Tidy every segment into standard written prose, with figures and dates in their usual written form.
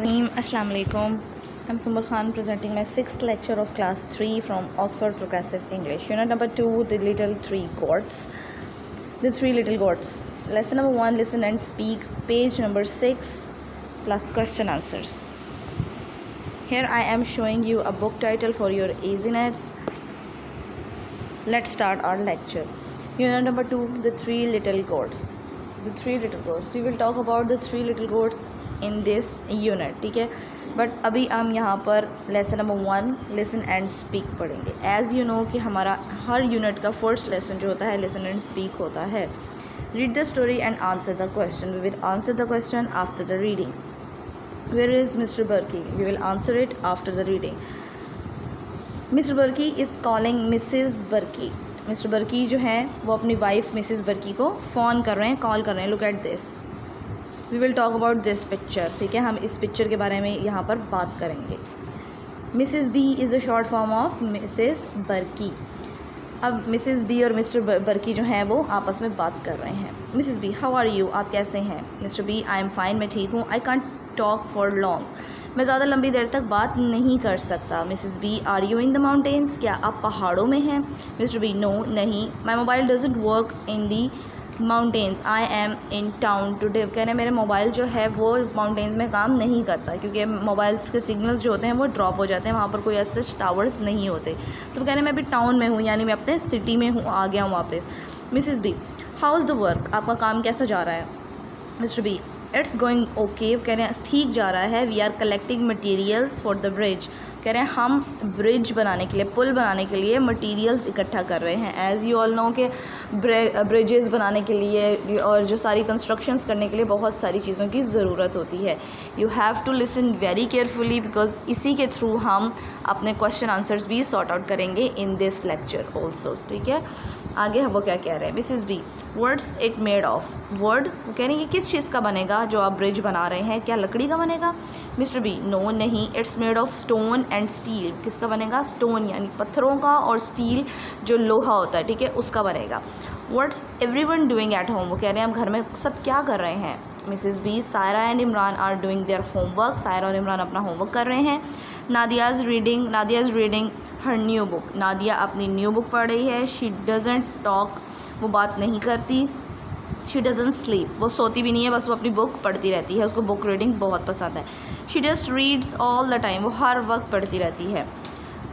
Assalamu alaikum. I'm Sumbul Khan presenting my 6th lecture of class 3 from Oxford Progressive English. Unit number 2, the little three goats. The three little goats. Lesson number 1, listen and speak. Page number 6 plus question answers. Here I am showing you a book title for your easiness. Let's start our lecture. Unit number 2, the three little goats. The three little goats. We will talk about the three little goats in this unit, ठीक है. But अभी हम यहाँ पर lesson number 1 listen and speak पढ़ेंगे. As you know कि हमारा हर यूनिट का फर्स्ट लेसन जो होता है लिसन एंड स्पीक होता है. Read the story and answer the question. We will answer the question after the reading. Where is Mr Birky? We will answer it after the reading. Mr Birky is calling Mrs बर्की. Mister Burkey जो है वो अपनी wife Mrs बर्की को phone कर रहे हैं, call कर रहे हैं. Look at this. We will talk about this picture, ठीक है. हम इस पिक्चर के बारे में यहाँ पर बात करेंगे. Mrs B is a short form of Mrs Burkey. अब मिसेस बी और मिस्टर बर्की जो हैं वो आपस में बात कर रहे हैं. Mrs B, how are you? आप कैसे हैं? Mr B, I am fine, मैं ठीक हूँ. I can't talk for long, मैं ज़्यादा लंबी देर तक बात नहीं कर सकता. Mrs B, are you in the mountains? क्या आप पहाड़ों में हैं? मिस्टर बी, नो, नहीं. My mobile doesn't work in the mountains, I am in town today. कह रहे हैं मेरे मोबाइल जो है वो माउंटेन्स में काम नहीं करता क्योंकि मोबाइल्स के सिग्नल्स जो होते हैं वो ड्रॉप हो जाते हैं, वहाँ पर कोई ऐसे टावर्स नहीं होते. तो कह रहे हैं मैं अभी टाउन में हूँ, यानी मैं अपने सिटी में हूँ, आ गया हूँ वापस. Mrs B, how is the work? आपका काम कैसा जा रहा है? Mr B, it's going okay. कह रहे हैं ठीक जा रहा है. We are collecting materials for the bridge. कह रहे हैं हम ब्रिज बनाने के लिए, पुल बनाने के लिए मटेरियल्स इकट्ठा कर रहे हैं. एज़ यू ऑल नो के ब्रिजेस बनाने के लिए और जो सारी कंस्ट्रक्शंस करने के लिए बहुत सारी चीज़ों की ज़रूरत होती है. You have to listen very carefully because इसी के थ्रू हम अपने क्वेश्चन आंसर्स भी सॉर्ट आउट करेंगे इन दिस लेक्चर ऑल्सो, ठीक है. आगे वो क्या कह रहे हैं. Mrs B, words it made of. Word वो कह रहे हैं ये किस चीज़ का बनेगा जो आप ब्रिज बना रहे हैं? क्या लकड़ी का बनेगा? मिस्टर बी, नो, नहीं. It's made of stone and steel. किसका बनेगा? स्टोन यानी पत्थरों का, और स्टील जो लोहा होता है, ठीक है, उसका बनेगा. What's everyone doing at home? वो कह रहे हैं हम घर में सब क्या कर रहे हैं? Mrs B, Saira and Imran are doing there homework. सायरा और इमरान अपना होमवर्क कर रहे हैं. Nadia is reading her new book. नादिया अपनी न्यू बुक पढ़ रही है. शी डजंट टॉक, वो बात नहीं करती. शी डजंट स्लीप, वो सोती भी नहीं है, बस वो अपनी बुक पढ़ती रहती है. उसको बुक रीडिंग बहुत पसंद है. She just reads all the time, वो हर वक्त पढ़ती रहती है.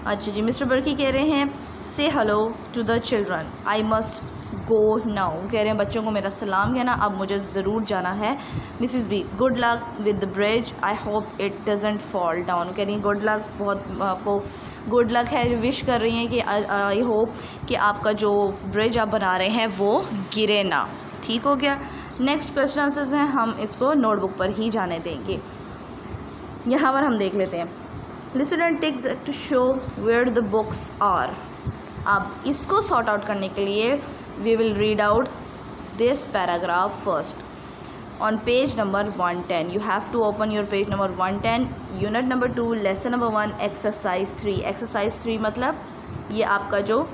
अच्छा जी. मिस्टर बर्की कह रहे हैं say hello to the children, I must go now. कह रहे हैं बच्चों को मेरा सलाम कहना, अब मुझे ज़रूर जाना है. Mrs B, good luck with the bridge, I hope it doesn't fall down. कह रही हैं गुड लक, बहुत आपको गुड लक है, विश कर रही हैं कि आई होप कि आपका जो ब्रिज आप बना रहे हैं वो गिरे ना. ठीक हो गया. नेक्स्ट क्वेश्चन आंसर्स हैं, हम इसको नोटबुक पर ही जाने देंगे. यहाँ पर हम देख लेते हैं. Listen and tick to show where the books are. अब इसको सॉर्ट आउट करने के लिए we will read out this paragraph first. On page number 110 you have to open your page number 110. Unit number 2 lesson number 1 exercise 3. Exercise 3 मतलब ये आपका जो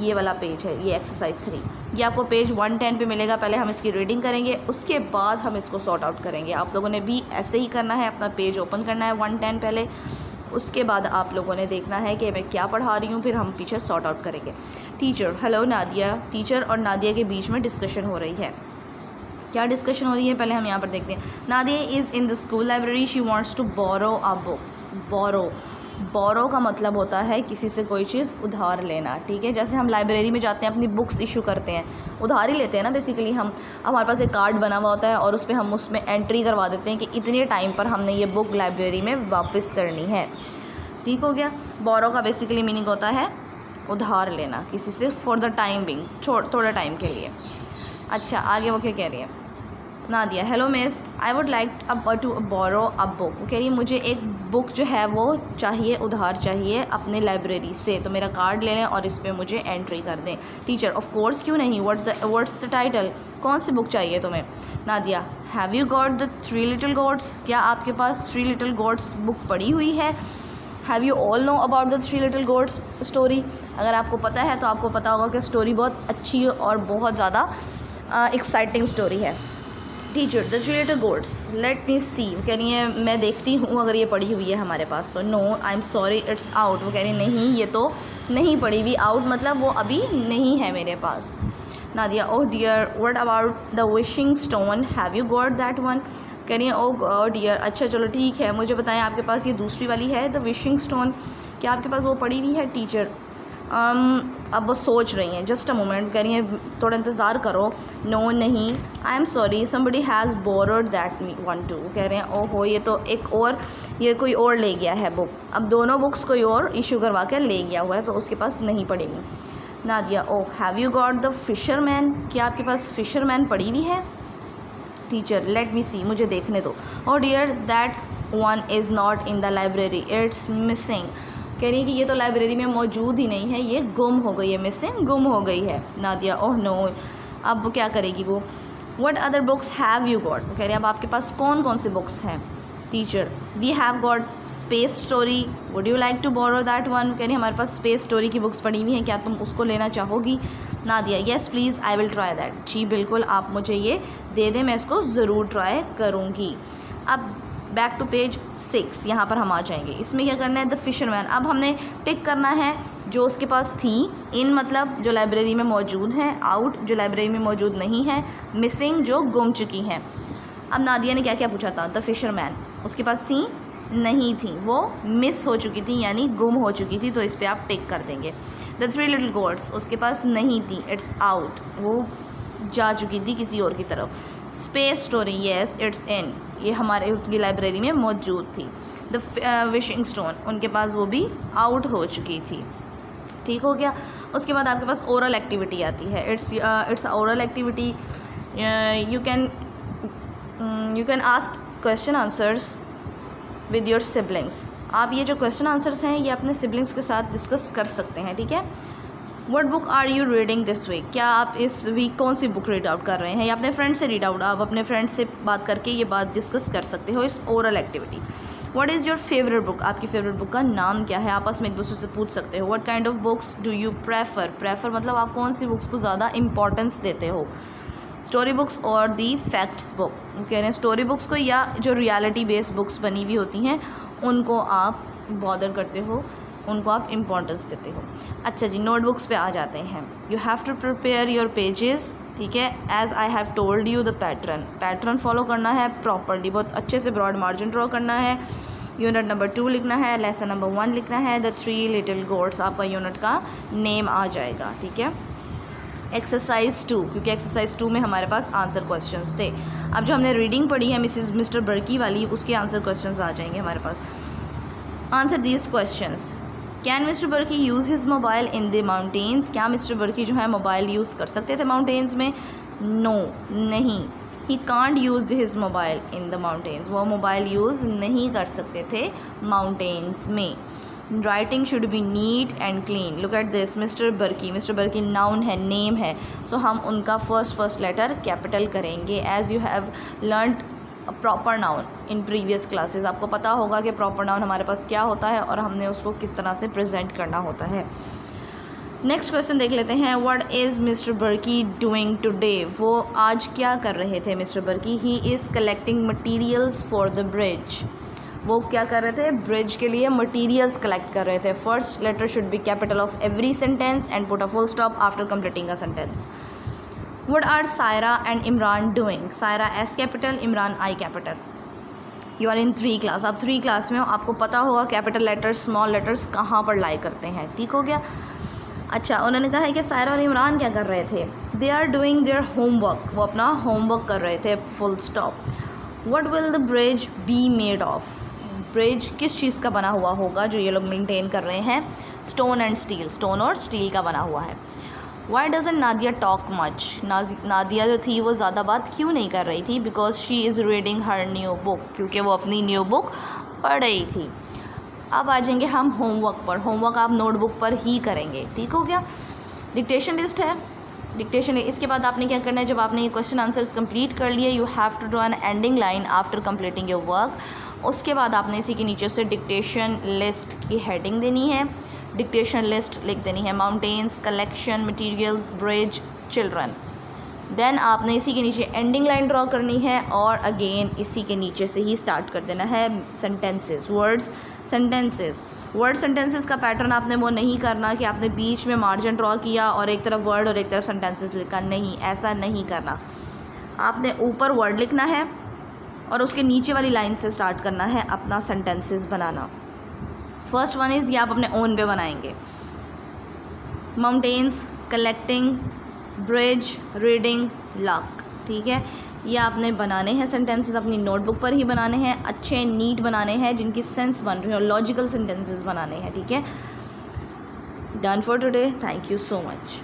ये वाला पेज है, ये एक्सरसाइज 3, ये आपको पेज 110 पे मिलेगा. पहले हम इसकी रीडिंग करेंगे, उसके बाद हम इसको सॉर्ट आउट करेंगे. आप लोगों ने भी ऐसे ही करना है, अपना पेज ओपन करना है 110 पहले, उसके बाद आप लोगों ने देखना है कि मैं क्या पढ़ा रही हूँ, फिर हम पीछे सॉर्ट आउट करेंगे. Teacher, hello Nadia. टीचर और नादिया के बीच में डिस्कशन हो रही है. क्या डिस्कशन हो रही है पहले हम यहाँ पर देखते हैं. Nadia is in the school library, she wants to borrow a book. Borrow का मतलब होता है किसी से कोई चीज़ उधार लेना, ठीक है. जैसे हम लाइब्रेरी में जाते हैं, अपनी बुक्स इशू करते हैं, उधार ही लेते हैं ना बेसिकली. हम हमारे पास एक कार्ड बना हुआ होता है और उस पर हम उसमें एंट्री करवा देते हैं कि इतने टाइम पर हमने ये बुक लाइब्रेरी में वापस करनी है. ठीक हो गया. बोरो का बेसिकली मीनिंग होता है उधार लेना किसी से, फॉर द टाइम बिंग, थोड़ा टाइम के लिए. अच्छा, आगे वो क्या कह रही है. Nadia, hello miss, I would like to borrow a book. वो कह रही है मुझे एक बुक जो है वो चाहिए, उधार चाहिए अपने लाइब्रेरी से, तो मेरा कार्ड ले लें और इस पर मुझे एंट्री कर दें. टीचर, ऑफ कोर्स, क्यों नहीं. What's the title? कौन सी बुक चाहिए तुम्हें? Nadia, have you got the three little goats? क्या आपके पास थ्री लिटिल गोट्स बुक पड़ी हुई है? Have you all know about the three little goats story? अगर आपको पता है तो आपको पता होगा कि स्टोरी बहुत अच्छी और बहुत ज़्यादा एक्साइटिंग स्टोरी है. Teacher the three little goats, let me see, कह रही है मैं देखती हूँ अगर ये पड़ी हुई है हमारे पास तो। No I am sorry it's out, वो कह रही है नहीं ये तो नहीं पड़ी हुई, आउट मतलब वो अभी नहीं है मेरे पास। Nadia oh dear what about the wishing stone, have you got that one, कह रही है ओह गॉड डियर, अच्छा चलो ठीक है मुझे बताएं आपके पास ये दूसरी वाली है द विशिंग स्टोन, क्या आपके पास वो पड़ी हुई है। टीचर अब वो सोच रही हैं, जस्ट अ मोमेंट, कह रही हैं थोड़ा इंतज़ार करो। नो नहीं, आई am sorry somebody has borrowed that me one two, कह रहे हैं ओहो ये तो एक और, ये कोई और ले गया है बुक, अब दोनों बुक्स कोई और इशू करवा के ले गया हुआ है तो उसके पास नहीं पड़ेगी। Nadia oh have you got the fisherman, क्या आपके पास फिशरमैन पड़ी हुई है। टीचर लेट मी सी, मुझे देखने दो। Oh dear that one is not in the library it's missing, कह रही है कि ये तो लाइब्रेरी में मौजूद ही नहीं है, ये गुम हो गई है, मिसिंग गुम हो गई है। नादिया ओह नो, अब वो क्या करेगी वो। What other books have you got, कह रही है अब आपके पास कौन कौन सी बुक्स हैं। Teacher we have got space story, would you like to borrow that one, कह रही है हमारे पास स्पेस स्टोरी की बुक्स पड़ी हुई हैं, क्या तुम उसको लेना चाहोगी। Nadia yes please I will try that, जी बिल्कुल आप मुझे ये दे दें, मैं इसको ज़रूर ट्राई करूँगी। अब बैक टू पेज 6 यहाँ पर हम आ जाएंगे, इसमें क्या करना है द फिशरमैन, अब हमने टिक करना है जो उसके पास थी, इन मतलब जो लाइब्रेरी में मौजूद हैं, आउट जो लाइब्रेरी में मौजूद नहीं है, मिसिंग जो गुम चुकी हैं। अब नादिया ने क्या क्या पूछा था, द फिशरमैन उसके पास थी नहीं थी, वो मिस हो चुकी थी यानी गुम हो चुकी थी, तो इस पर आप टिक कर देंगे। द थ्री लिटिल गोट्स उसके पास नहीं थी, इट्स आउट वो जा चुकी थी किसी और की तरफ। Space story yes it's in, ये हमारे उनकी लाइब्रेरी में मौजूद थी। द विशिंग स्टोन उनके पास वो भी आउट हो चुकी थी, ठीक हो गया। उसके बाद आपके पास ओरल एक्टिविटी आती है, it's oral activity, you can ask question answers with your siblings, आप ये जो क्वेश्चन आंसर्स हैं ये अपने सिबलिंग्स के साथ डिस्कस कर सकते हैं, ठीक है। What book are you reading this week, क्या आप इस वीक कौन सी बुक रीड आउट कर रहे हैं, या अपने फ्रेंड से रीड आउट, आप अपने फ्रेंड से बात करके ये बात डिस्कस कर सकते हो इस oral activity. What is your favourite book, आपकी फेवरेट बुक का नाम क्या है, आपस में एक दूसरे से पूछ सकते हो। What kind of books do you prefer मतलब आप कौन सी बुक्स को ज़्यादा इंपॉर्टेंस देते हो, स्टोरी बुक्स और दी फैक्ट्स बुक, कह रहे हैं स्टोरी बुक्स को या जो रियलिटी बेस्ड बुक्स बनी हुई होती हैं उनको आप बॉदर करते हो, उनको आप इम्पोर्टेंस देते हो। अच्छा जी नोटबुक्स पे आ जाते हैं। You have to prepare your pages, ठीक है, as I have told you the pattern follow करना है प्रॉपरली, बहुत अच्छे से ब्रॉड मार्जिन ड्रॉ करना है। यूनिट नंबर 2 लिखना है, लेसन नंबर 1 लिखना है, द थ्री लिटिल गोट्स आपका यूनिट का नेम आ जाएगा, ठीक है। एक्सरसाइज 2, क्योंकि एक्सरसाइज 2 में हमारे पास आंसर क्वेश्चंस थे। अब जो हमने रीडिंग पढ़ी है मिस्टर बर्की वाली, उसके आंसर क्वेश्चंस आ जाएंगे हमारे पास। Answer these questions. Can Mr Burkey use his mobile in the mountains, क्या मिस्टर बर्की जो है मोबाइल यूज़ कर सकते थे माउंटेन्स में। नो नहीं। He can't use his mobile in the mountains, वो मोबाइल यूज़ नहीं कर सकते थे माउंटेन्स में। Writing should be neat and clean, look at this, Mr Birky noun है, नेम है, सो हम उनका फर्स्ट लेटर कैपिटल करेंगे। As you have learned proper noun in previous classes, आपको पता होगा कि प्रॉपर नाउन हमारे पास क्या होता है और हमने उसको किस तरह से प्रेजेंट करना होता है। नेक्स्ट क्वेश्चन देख लेते हैं। What is Mr बर्की doing today, वो आज क्या कर रहे थे mister बर्की। He is collecting materials for the bridge, वो क्या कर रहे थे, ब्रिज के लिए मटीरियल्स कलेक्ट कर रहे थे। First letter should be capital of every sentence and put a full stop after completing a sentence. What are Saira and Imran doing? Saira S capital, Imran I capital. You are in 3 class, आप 3 class में हो, आपको पता होगा capital letters small letters कहाँ पर लाई करते हैं, ठीक हो गया। अच्छा उन्होंने कहा है कि सायरा और इमरान क्या कर रहे थे, they are doing there homework, वो अपना होमवर्क कर रहे थे, full stop. What will the bridge be made of, bridge किस चीज़ का बना हुआ होगा जो ये लोग मेंटेन कर रहे हैं, स्टोन एंड स्टील, स्टोन और स्टील का बना हुआ है। Why doesn't Nadia talk much, Nadia जो थी वो ज़्यादा बात क्यों नहीं कर रही थी, because she is reading her new book, क्योंकि वो अपनी न्यू बुक पढ़ रही थी। अब आ जाएंगे हम होमवर्क पर, होमवर्क आप नोटबुक पर ही करेंगे, ठीक हो गया। डिक्टेशन लिस्ट है, डिक्टेशन इसके बाद आपने क्या करना है, जब आपने ये क्वेश्चन आंसर्स कंप्लीट कर लिए, you have to draw an ending line after completing your work. उसके बाद आपने इसी के नीचे से डिक्टेशन लिस्ट की हेडिंग देनी है, डिक्टेशन लिस्ट लिख देनी है, mountains, collection, materials, bridge, children, then आपने इसी के नीचे एंडिंग लाइन ड्रॉ करनी है और अगेन इसी के नीचे से ही स्टार्ट कर देना है sentences, words, sentences. Word sentences का पैटर्न आपने वो नहीं करना कि आपने बीच में मार्जिन ड्रॉ किया और एक तरफ वर्ड और एक तरफ सेंटेंसेस लिखा, नहीं, ऐसा नहीं करना। आपने ऊपर वर्ड लिखना है और उसके नीचे वाली लाइन से स्टार्ट करना है अपना sentences banana. First one is, ये आप अपने ओन पे बनाएंगे। Mountains, collecting, bridge, reading, luck, ठीक है। ये आपने बनाने हैं सेंटेंसेस, अपनी नोटबुक पर ही बनाने हैं, अच्छे नीट बनाने हैं जिनकी सेंस बन रही है और लॉजिकल सेंटेंसेस बनाने हैं, ठीक है। Done for today, thank you so much.